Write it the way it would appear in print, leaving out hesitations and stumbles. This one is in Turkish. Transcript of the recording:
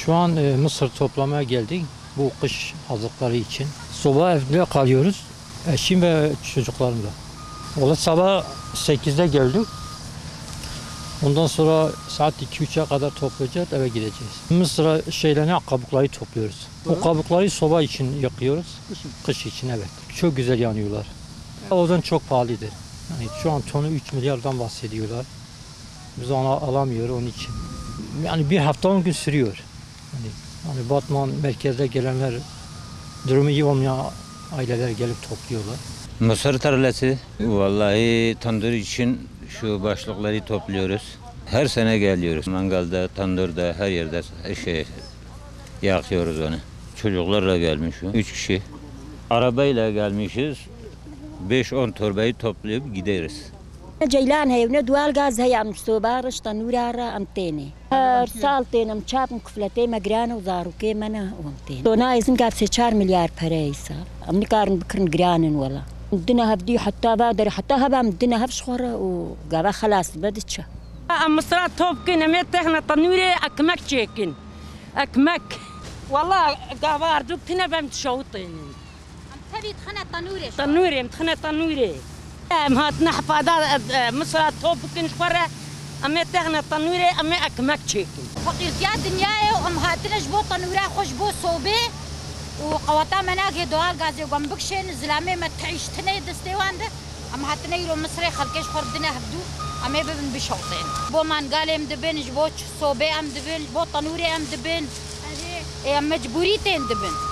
Şu an mısır toplamaya geldik. Bu kış hazırlıkları için. Soba evde kalıyoruz. Eşim ve çocuklarımla. Ola sabah 8'de geldik. Ondan sonra saat 2-3'e kadar toplayacağız, eve gideceğiz. Mısır kabukları topluyoruz. O kabukları soba için yakıyoruz. Kış için evet. Çok güzel yanıyorlar. Odun çok pahalıdır. Yani şu an tonu 3 milyardan bahsediyorlar. Biz onu alamıyoruz onun için. Yani bir hafta 10 gün sürüyor. Yani Batman merkezde gelenler, durumu iyi olmayan aileler gelip topluyorlar. Mısır tarlası. Vallahi tandır için şu başlıkları topluyoruz. Her sene geliyoruz. Mangalda, tandırda, her yerde yakıyoruz onu. Çocuklarla gelmişiz. 3 kişi. Arabayla gelmişiz. 5-10 torbayı toplayıp gideriz. جيلان هي وندوال غاز هي عم سوبارش تنورارا امتيني هر سال تينم چاپم کفلتي مگران و زاروكي منا وامتين دونا ايزن قاب 4 مليار پري سال امني كارن بكرن گرانن ولا مدنا هبدي حتى بادر حتى هبا مدنا هبش خورا وقابا خلاص بدتشا مصرات توب كنا متهنا تنوري اكمك تشيكن اكمك والله قابا اردوك تنا بمتشوطين تبي تخنى تنوري تنوري مهاتنا حفاظات مصرات توب كن شورا اما تهنا تنوري اما اكمك تشيكن فقيرتيا دنياي وام هاتنا جبو تنوري خوش بو صوبي وقواتا مناقي دوال غازي وقنبكشين زلامي ما تعيش تني دستيوان ده ام هاتنا يرو مصري خلقش خردنا هبدو اما ببن بشوطين بو مانقالي ام دبن جبو صوبي ام دبن جبو تنوري ام دبن ام مجبوري تين دبن